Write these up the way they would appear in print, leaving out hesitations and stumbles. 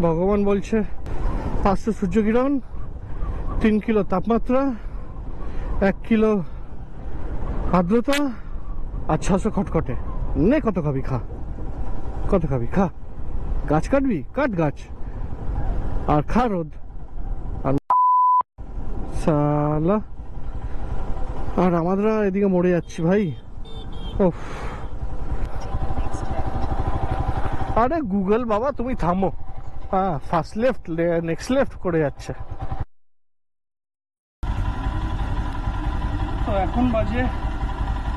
ভগবান বলছে 500 সূর্যকিরণ, 3 কিলো তাপমাত্রা, 1 কিলো আর্দ্রতা আর 600 খটখটে। নে কত খাবি খা, কত খাবি খা। গাছ কাটবি কাট গাছ, আর খা রোদ। আর সালা, আর আমরা এদিকে মরে যাচ্ছি ভাই। ওফ, আরে গুগল বাবা তুমি থামো। হ্যাঁ, ফার্স্ট লেফট নেক্সট লেফট করে যাচ্ছে। তো এখন বাজে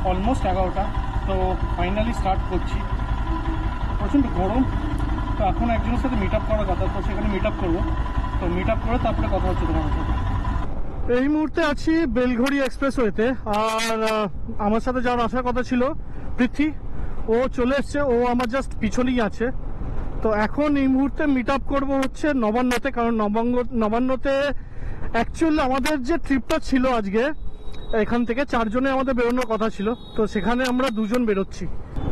অলমোস্ট 11টা। তো ফাইনালি স্টার্ট করছি। প্রচণ্ড গরম। তো এখন একজনের সাথে মিট আপ করার কথা, তো সেখানে মিট আপ করবো। তো মিট আপ করে তারপরে কথা হচ্ছে তোমার সাথে। এই মুহূর্তে আছি বেলঘড়ি এক্সপ্রেসওয়েতে। আর আমার সাথে যাওয়ার আসার কথা ছিল পৃথ্বী, ও চলে এসছে, ও আমার জাস্ট পিছনেই আছে। তো এখন এই মুহূর্তে মিট আপ করবো হচ্ছে নবান্নতে, কারণ নবান্নতে অ্যাকচুয়ালি আমাদের যে ট্রিপটা ছিল আজকে, এখান থেকে 4 জনে আমাদের বেরোনোর কথা ছিল। তো সেখানে আমরা 2 জন বেরোচ্ছি,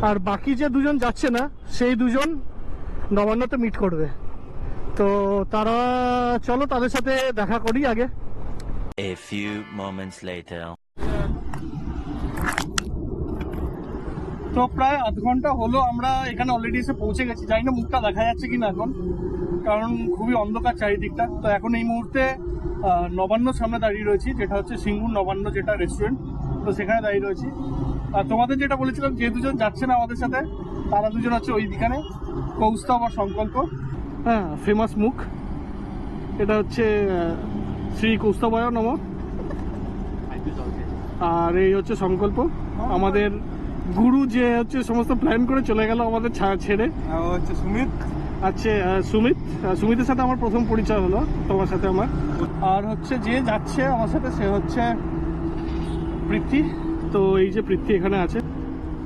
আর বাকি যে 2 জন যাচ্ছে না সেই 2 জন নবান্নতে মিট করবে। তো তারা চলো তাদের সাথে দেখা করি আগে। A few moments later. তো প্রায় আধ ঘন্টা হলো আমরা এখানে অলরেডি এসে পৌঁছে গেছি। জানি না মুখটা দেখা যাচ্ছে কিনা এখন, কারণ খুবই অন্ধকার চারিদিকটা। তো এখন এই মুহূর্তে নবান্ন সামনে দাঁড়িয়ে রয়েছি, যেটা হচ্ছে সিঙ্গুর নবান্ন, যেটা রেস্টুরেন্ট। তো সেখানে দাঁড়িয়ে রয়েছি। আর তোমাদের যেটা বলেছিলাম, যে 2 জন যাচ্ছে না আমাদের সাথে, তারা 2 জন হচ্ছে ওইখানে, কৌস্তব আর সংকল্প। হ্যাঁ, ফেমাস মুখ। এটা হচ্ছে শ্রী কৌস্তবায় নম। আর এই হচ্ছে সংকল্প, আমাদের গুরু, যে হচ্ছে সমস্ত প্ল্যান করে চলে গেল আমাদের ছেড়ে। হচ্ছে সুমিত। আচ্ছা, সুমিতের সাথে আমার প্রথম পরিচয় হলো তোমার সাথে আমার। আর হচ্ছে যে যাচ্ছে আমার সাথে, সে হচ্ছে পৃথ্বী। তো এই যে পৃথ্বী এখানে আছে।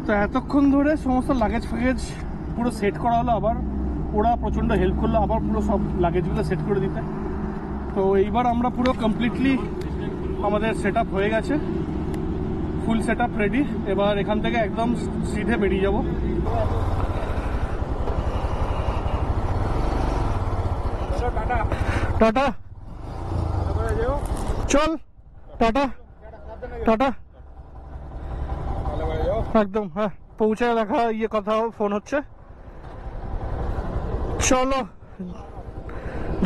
তো এতক্ষণ ধরে সমস্ত লাগেজ ফ্যাগেজ পুরো সেট করা হলো, আবার ওরা প্রচণ্ড হেল্প করলো আবার পুরো সব লাগেজগুলো সেট করে দিতে। তো এইবার আমরা পুরো কমপ্লিটলি আমাদের সেট আপ হয়ে গেছে, ফুল সেট আপ রেডি। এবার এখান থেকে একদম সিধে বেরিয়ে যাব। টাটা, চল টাটা টাটা, একদম। হ্যাঁ, পৌঁছে দেখা কথা ফোন হচ্ছে। চলো,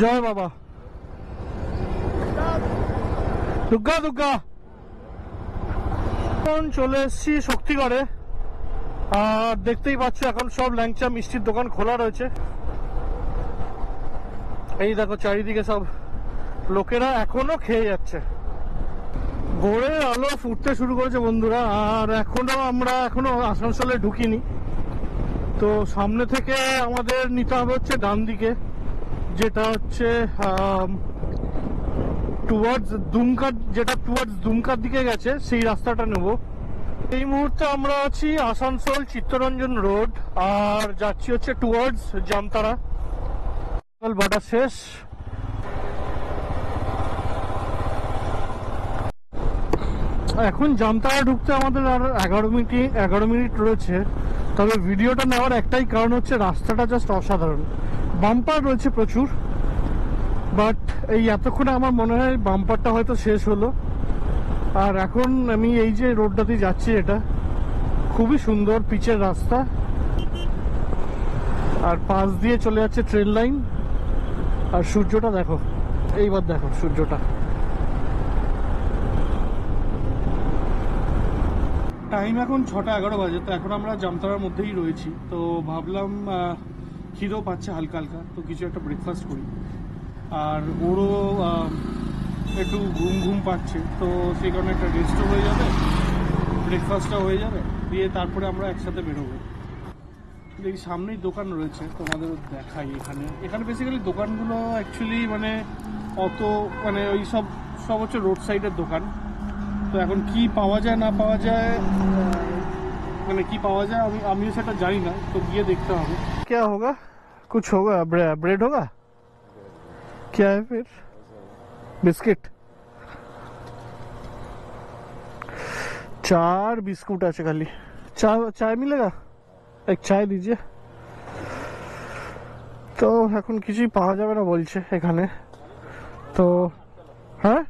জয় বাবা, দুর্গা দুর্গা। এখন চলে এসছি শক্তিগড়ে। আর দেখতেই পাচ্ছ এখন সব ল্যাংচা মিষ্টির দোকান খোলা রয়েছে। এই দেখো চারিদিকে সব লোকেরা এখনো খেয়ে যাচ্ছে। ভোরের আলো ফুটতে শুরু করেছে বন্ধুরা। আর আমরা এখনো আসানসোলে ঢুকিনি। তো সামনে থেকে আমাদের নিতে হবে হচ্ছে ডান দিকে, যেটা হচ্ছে টুয়ার্ডস দুমকা, যেটা টুয়ার্ডস দুমকার দিকে গেছে, সেই রাস্তাটা নেব। এই মুহূর্তে আমরা আছি আসানসোল চিত্তরঞ্জন রোড, আর যাচ্ছি হচ্ছে টুয়ার্ডস জামতারা। বর্ডার শেষ। এখন জামতারা ঢুকতে আমাদের আর 11 মিনিট রয়েছে। তবে ভিডিওটা নেওয়ার একটাই কারণ হচ্ছে রাস্তাটা জাস্ট অসাধারণ। বাম্পার রয়েছে প্রচুর, বাট এই এতক্ষণে আমার মনে হয় বাম্পারটা হয়তো শেষ হলো। আর এখন আমি এই যে রোডটাতে যাচ্ছি, এটা খুবই সুন্দর পিচের রাস্তা, আর পাশ দিয়ে চলে যাচ্ছে ট্রেন লাইন। আর সূর্যটা দেখো, এইবার দেখো সূর্যটা। টাইম এখন 6:11 বাজে। তো এখন আমরা জামতারার মধ্যেই রয়েছি। তো ভাবলাম খিদেও পাচ্ছে হালকা হালকা, তো কিছু একটা ব্রেকফাস্ট করি। আর ওরও একটু ঘুম পাচ্ছে, তো সেই কারণে একটা রেস্টও হয়ে যাবে, ব্রেকফাস্টটাও হয়ে যাবে, দিয়ে তারপরে আমরা একসাথে বেরোবো। দেখি সামনেই দোকান রয়েছে, তোমাদের দেখাই। এখানে বেসিক্যালি দোকানগুলো অ্যাকচুয়ালি মানে অত মানে ওই সব হচ্ছে রোড সাইডের দোকান। তো এখন কি পাওয়া যায় না পাওয়া যায়, মানে কি পাওয়া যায় আমিও সেটা জানি না। তো গিয়ে দেখতে হবে। क्या होगा, कुछ होगा, ब्रेड होगा, क्या है फिर, बिस्किट, 4 बिस्कुट আছে खाली। चाय मिलेगा, एक चाय दीजिए। তো এখন কিছুই পাওয়া যাবে না বলছে এখানে। তো হ্যাঁ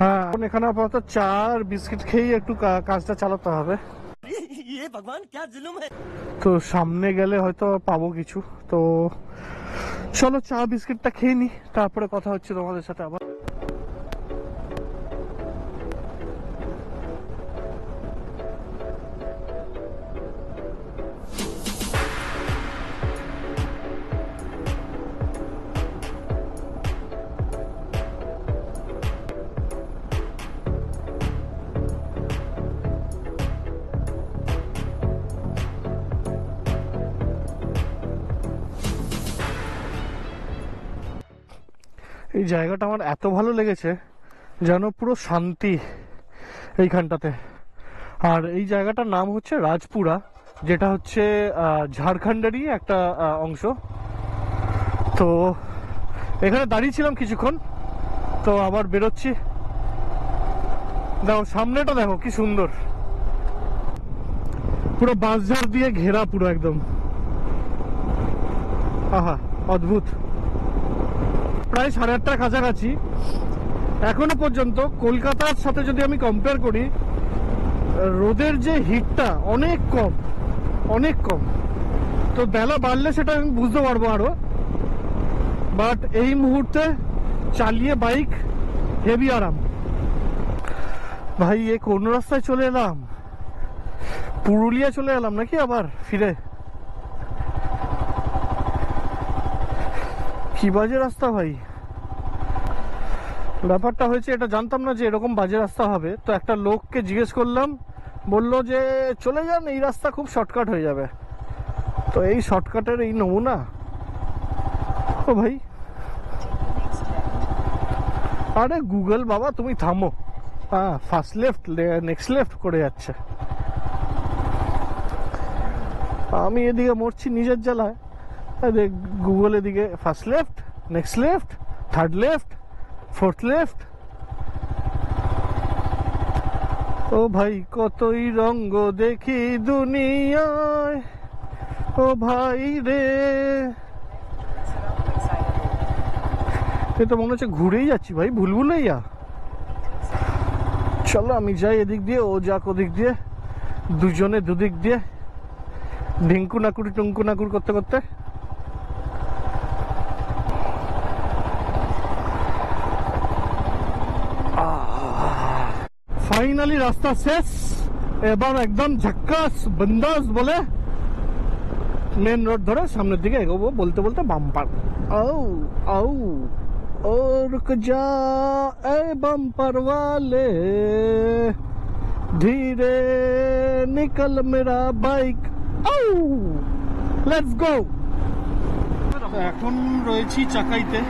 হ্যাঁ, এখন এখানে আপাতত চা আর বিস্কিট খেয়েই একটু কাজটা চালাতে হবে। তো সামনে গেলে হয়তো পাবো কিছু। তো চলো চা বিস্কিটটা খেয়ে নি, তারপরে কথা হচ্ছে তোমাদের সাথে আবার। এই জায়গাটা আমার এত ভালো লেগেছে, যেন পুরো শান্তি এইখানটাতে। আর এই জায়গাটার নাম হচ্ছে রাজপুরা, যেটা হচ্ছে ঝাড়খণ্ডেরই একটা অংশ। তো এখানে দাঁড়িয়েছিলাম কিছুক্ষণ, তো আবার বেরোচ্ছি। দেখো সামনেটা, দেখো কি সুন্দর, পুরো বাঁশঝাড় দিয়ে ঘেরা, পুরো একদম আহা অদ্ভুত। প্রায় 8:30টার কাছাকাছি। এখনো পর্যন্ত কলকাতার সাথে যদি আমি কম্পেয়ার করি, রোদের যে হিটটা অনেক কম, অনেক কম। তো বেলা বাড়লে সেটা আমি বুঝতে পারবো আরো, বাট এই মুহূর্তে চালিয়ে বাইক হেভি আরাম। ভাই এ কোন রাস্তায় চলে এলাম? পুরুলিয়া চলে এলাম নাকি আবার ফিরে? কি বাজে রাস্তা ভাই। ব্যাপারটা হয়েছে, এটা জানতাম না যে এরকম বাজে রাস্তা হবে। তো একটা লোককে জিজ্ঞেস করলাম, বলল যে চলে যান, এই রাস্তা খুব শর্টকাট হয়ে যাবে। তো এই শর্টকাটের এই নমুনা। ও ভাই, আরে গুগল বাবা তুমি থামো। হ্যাঁ, ফার্স্ট লেফট নেক্সট লেফট করে যাচ্ছে। আমি এদিকে মরছি নিজের জ্বালায়, গুগল এদিকে first left, next left, third left, fourth left. ও ভাই কতই রঙ্গ দেখি দুনিয়ায়, ও ভাই রে। এ তো মনে হচ্ছে ঘুরেই যাচ্ছি ভাই, ভুলভুলাইয়া। চলো আমি যাই এদিক দিয়ে, ও যাক ওদিক দিয়ে, দুজনে দুদিক দিয়ে ঢিঙ্কু নাকুরি টুঙ্কু নাকুর করতে করতে। ফাইনালি রাস্তা শেষ, এবার একদম ঝাক্কাস বিন্দাস বলে মেন রোড ধরে সামনের দিকে এগোবো। বলতে বলতে বাম্পার, আউ আউ ও রুক যা এ বাম্পার ওয়ালে, ধীরে নিকল মেরা বাইক, আউ লেটস গো। এখন রয়েছি চাকাইতে,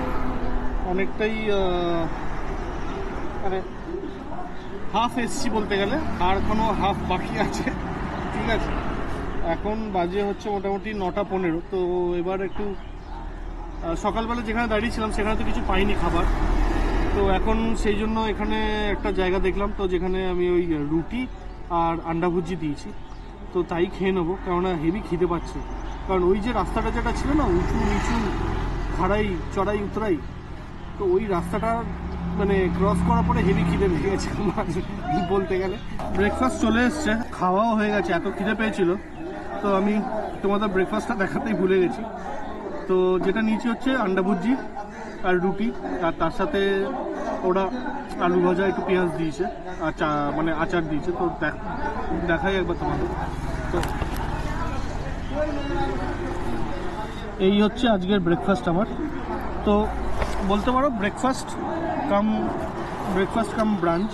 অনেকটাই মানে হাফ এসছি বলতে গেলে, আর কোনো হাফ বাকি আছে। ঠিক আছে, এখন বাজে হচ্ছে মোটামুটি 9:15। তো এবার একটু সকালবেলা যেখানে দাঁড়িয়েছিলাম সেখানে তো কিছু পাইনি খাবার। তো এখন সেই জন্য এখানে একটা জায়গা দেখলাম, তো যেখানে আমি ওই রুটি আর আন্ডা ভুজি দিয়েছি, তো তাই খেয়ে নেবো, কেননা হেভি খিদে পাচ্ছে। কারণ ওই যে রাস্তাটা যেটা ছিল না, উঁচু নিচু খাড়াই চড়াই উতরাই, তো ওই রাস্তাটা মানে ক্রস করার পরে হেভি খিদে পেয়ে গেছে বলতে গেলে। ব্রেকফাস্ট চলে এসছে, খাওয়াও হয়ে গেছে, এত খিদে পেয়েছিল। তো আমি তোমাদের ব্রেকফাস্টটা দেখাতেই ভুলে গেছি। তো যেটা নিচে হচ্ছে আন্ডা ভুজি আর রুটি, আর তার সাথে ওরা আলু ভাজা, একটু পেঁয়াজ দিয়েছে, আর চা মানে আচার দিয়েছে। তো দেখাই একবার তোমাদের। তো এই হচ্ছে আজকের ব্রেকফাস্ট আমার। তো বলতে পারো ব্রেকফাস্ট কাম ব্রাঞ্চ,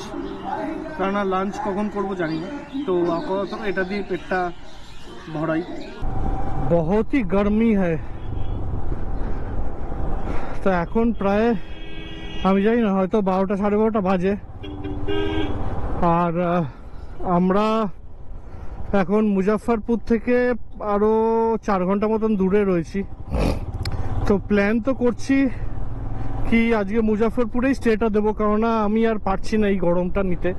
কেননা লাঞ্চ কখন করবো জানি না। তো আপাতত এটা দিয়ে পেটটা ভরাই। বহুত হি গরমি হ্যায়। তো এখন প্রায় আমি জানি না, হয়তো 12টা 12:30 বাজে। আর আমরা এখন মুজাফফরপুর থেকে আরো 4 ঘন্টা মতন দূরে রয়েছি। তো প্ল্যান তো করছি কি আজকে মুজাফফরপুরেই স্টেটা দেবো, কেননা আমি আর পারছি না এই গরমটা নিতে।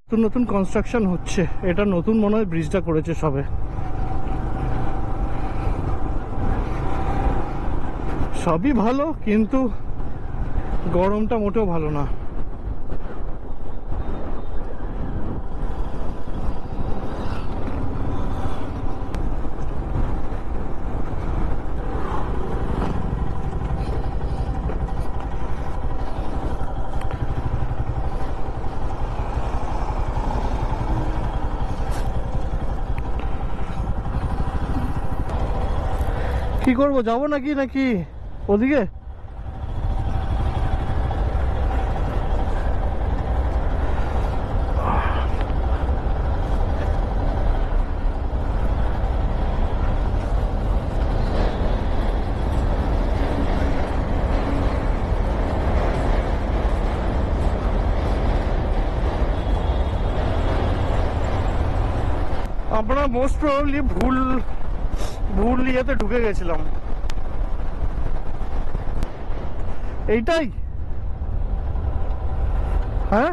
নতুন নতুন কনস্ট্রাকশন হচ্ছে, এটা নতুন মনে হয় ব্রিজটা করেছে সবে। সবই ভালো, কিন্তু গরমটা মোটেও ভালো না। কি করবো, যাবো নাকি নাকি ওদিকে? আমরা মোস্ট প্রবাবলি ভুল ইয়েতে ঢুকে গেছিলাম। এইটাই, হ্যাঁ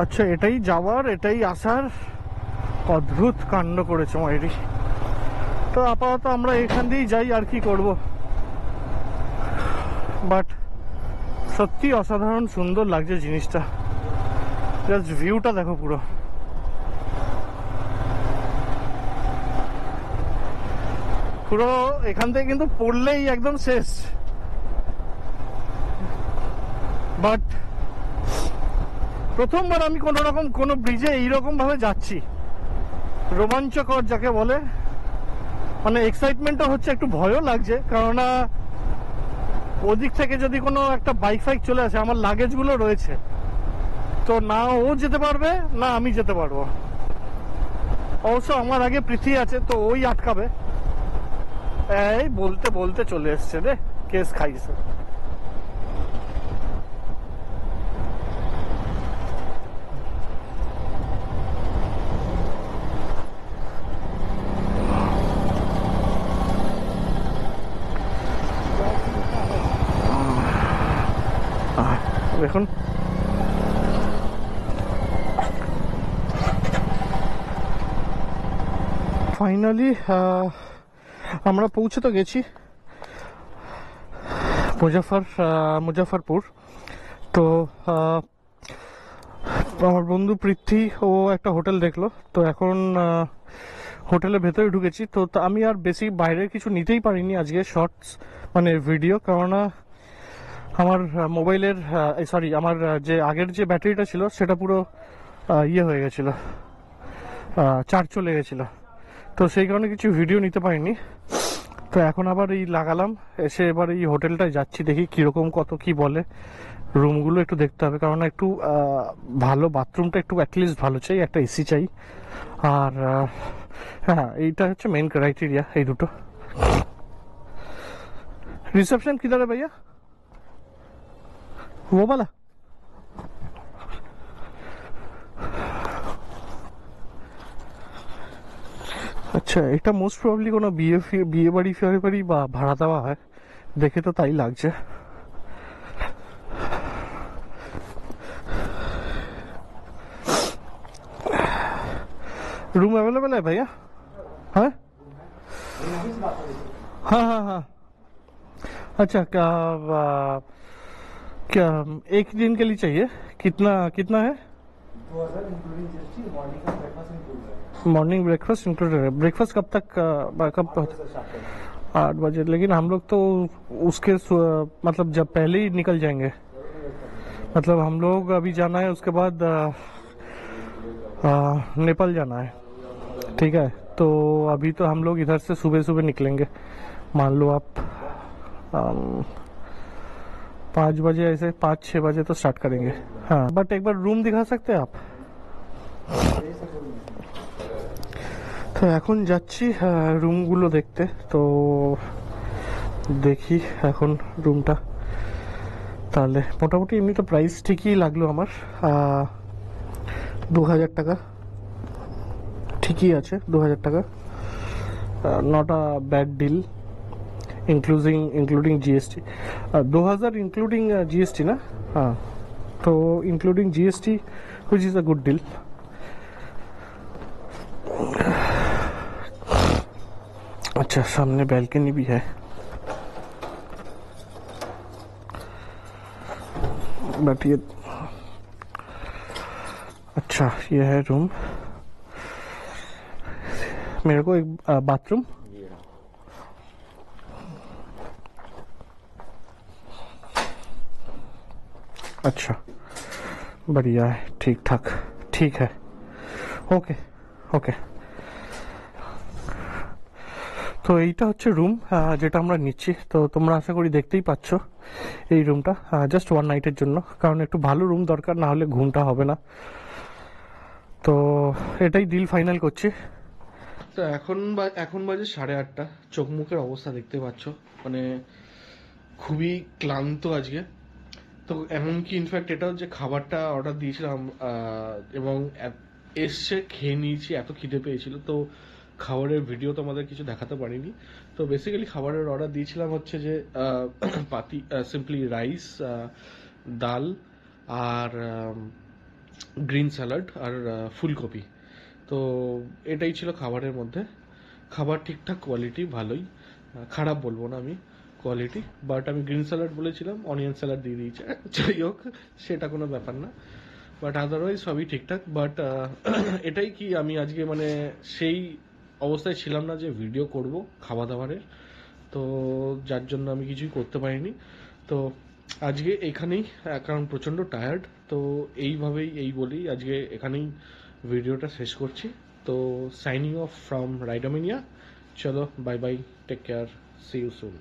আচ্ছা, এটাই যাওয়ার এটাই আসার অদ্ভুত কাণ্ড করেছে মাইরি। তো আপাতত আমরা এখান দিয়েই যাই, আর কি করব। বাট সত্যি অসাধারণ সুন্দর লাগছে জিনিসটা। জাস্ট ভিউটা দেখো পুরো। পুরো এখান থেকে কিন্তু পড়লেই একদম শেষ। বাট প্রথমবার আমি কোন রকম কোনো ব্রিজে এইরকম ভাবে যাচ্ছি, রোমাঞ্চকর যাকে বলে। মানে এক্সাইটমেন্টও হচ্ছে, একটু ভয়ও লাগছে, কেননা ওদিক থেকে যদি কোনো একটা বাইক ফাইক চলে আসে, আমার লাগেজ গুলো রয়েছে, তো না ও যেতে পারবে না আমি যেতে পারবো। অবশ্য আমার আগে পৃথ্বী আছে, তো ওই আটকাবে। এই বলতে বলতে চলে এসছে রে, কেস খাইছে। দেখুন ফাইনালি আমরা পৌঁছে তো গেছি মুজাফরপুর। তো আমার বন্ধু পৃথ্বী ও একটা হোটেল দেখলো, তো এখন হোটেলের ভেতরে ঢুকেছি। তো আমি আর বেশি বাইরের কিছু নিতেই পারিনি আজকে শর্টস, মানে ভিডিও, কেননা আমার মোবাইলের সরি আমার যে আগের যে ব্যাটারিটা ছিল সেটা পুরো ইয়ে হয়ে গেছিল, চার্জ চলে গেছিল। তো সেই কারণে কিছু ভিডিও নিতে পারিনি। তো এখন আবার এই লাগালাম, এসে এবার এই হোটেলটায় যাচ্ছি, দেখি কিরকম কত কি বলে। রুমগুলো একটু দেখতে হবে, কারণ একটু ভালো বাথরুমটা একটু অ্যাটলিস্ট ভালো চাই, একটা এসি চাই। আর হ্যাঁ, এইটা হচ্ছে মেন ক্রাইটেরিয়া, এই দুটো। रिसेप्शन किधर है भैया? वो वाला? আচ্ছা, এটা মোস্ট প্রবাবলি কোনো বিয়ে বাড়ি ফিয়ে বাড়ি বা ভাড়া দেওয়া হয়, দেখে তো তাই লাগছে। रूम अवेलेबल है भैया? हाँ हाँ हाँ हाँ। अच्छा, क्या एक दिन के लिए चाहिए? कितना कितना है? मॉर्निंग ब्रेकफास्ट इंक्लूडेड है। ब्रेकफास्ट कब तक कब 8 बजे? लेकिन हम लोग तो उसके मतलब जब पहले ही निकल जाएंगे, मतलब हम लोग अभी जाना है, उसके बाद नेपाल जाना है, ठीक है। तो अभी तो हम लोग इधर से सुबह सुबह निकलेंगे, मान लो आप 5 बजे, ऐसे 5-6 बजे तो स्टार्ट करेंगे। हाँ, बट एक बार रूम दिखा सकते हैं आप? তো এখন যাচ্ছি রুমগুলো দেখতে। তো দেখি এখন রুমটা তাহলে মোটামুটি এমনি তো প্রাইস ঠিকই লাগলো আমার, 2000 টাকা ঠিকই আছে, 2000 টাকা, not a bad deal, including GST, 2000 including GST ना, हाँ, तो including GST which is a good deal. अच्छा, सामने बैल्कनी भी है, बट ये अच्छा, ये है रूम। मेरे को एक बाथरूम, अच्छा, बढ़िया है, ठीक ठाक, ठीक है, ওকে ওকে। তো এইটা হচ্ছে রুম যেটা আমরা নিচ্ছি। তো তোমরা আশা করি দেখতেই পাচ্ছ এই রুমটা, জাস্ট 1 নাইটের জন্য, কারণ একটু ভালো রুম দরকার, না হলে ঘুমটা হবে না। তো এটাই ডিল ফাইনাল করছি। তো এখন বাজে 8:30, চোখ মুখের অবস্থা দেখতে পাচ্ছ, মানে খুবই ক্লান্ত আজকে। তো এমনকি ইনফ্যাক্ট এটাও যে খাবারটা অর্ডার দিয়েছিলাম এবং এসছে, খেয়ে নিয়েছি, এত খিদে পেয়েছিল। তো খাবারের ভিডিও তোমাদের কিছু দেখাতে পারিনি। তো বেসিক্যালি খাবারের অর্ডার দিয়েছিলাম হচ্ছে যে সিম্পলি রাইস, ডাল আর গ্রিন স্যালাড আর ফুলকপি। তো এটাই ছিল খাবারের মধ্যে। খাবার ঠিকঠাক কোয়ালিটি, ভালোই, খারাপ বলবো না আমি কোয়ালিটি। বাট আমি গ্রিন স্যালাড বলেছিলাম, অনিয়ন স্যালাড দিয়ে দিয়েছে, যাই হোক সেটা কোনো ব্যাপার না। বাট আদারওয়াইজ সবই ঠিকঠাক। বাট এটাই কি, আমি আজকে মানে সেই অবস্থায় ছিলাম না যে ভিডিও করব খাওয়া দাওয়ারের, তো যার জন্য আমি কিছুই করতে পারিনি। তো আজকে এখানেই, কারণ প্রচণ্ড টায়ার্ড, তো এইভাবেই বলেই আজকে এখানেই ভিডিওটা শেষ করছি। তো সাইনিং অফ ফ্রম রাইডামিনিয়া, চলো bye bye, take care, see you soon.